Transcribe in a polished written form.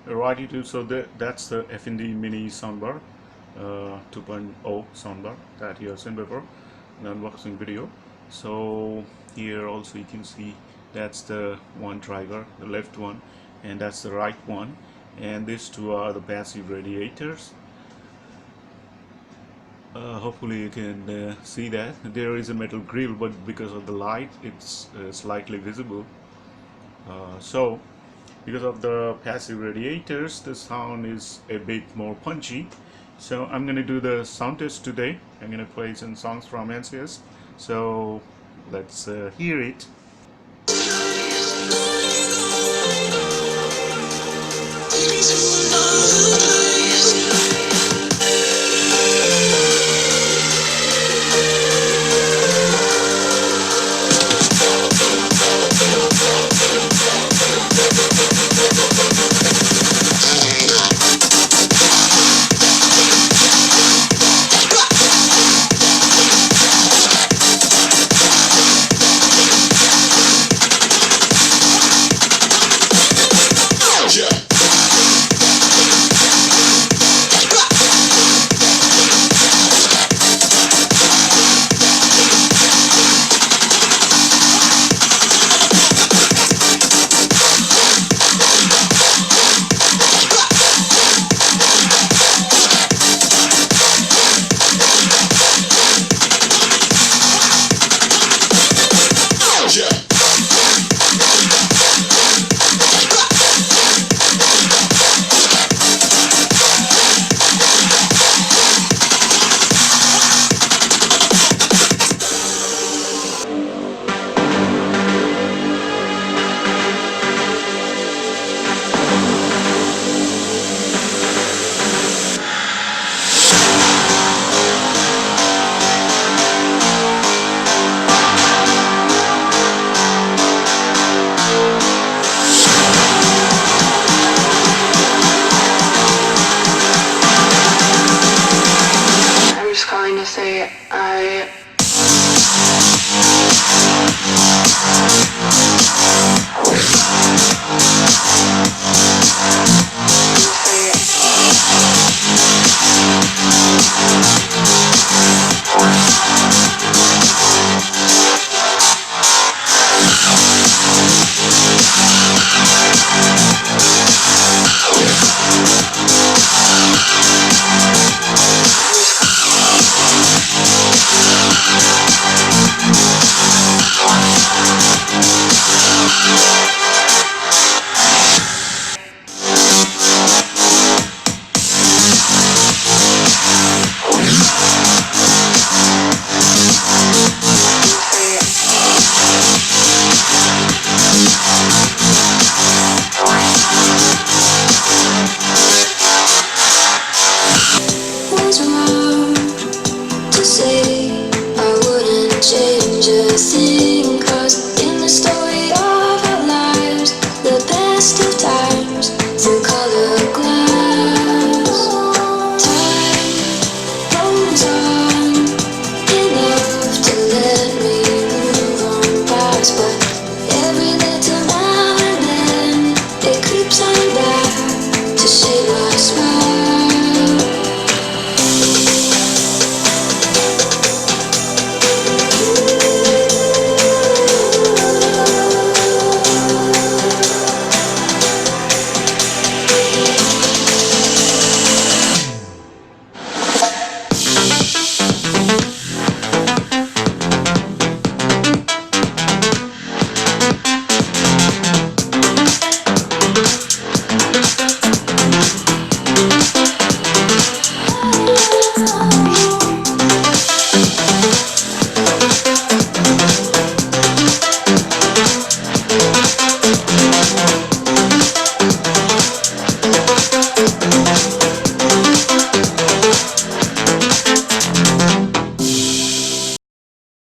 Right, YouTube. So that's the F&D mini soundbar, 2.0 soundbar that you have seen before in the unboxing video. So here also you can see that's the one driver, the left one, and that's the right one, and these two are the passive radiators. Hopefully you can see that there is a metal grill, but because of the light it's slightly visible. So because of the passive radiators, the sound is a bit more punchy. So I'm going to do the sound test today. I'm going to play some songs from NCS. So let's hear it.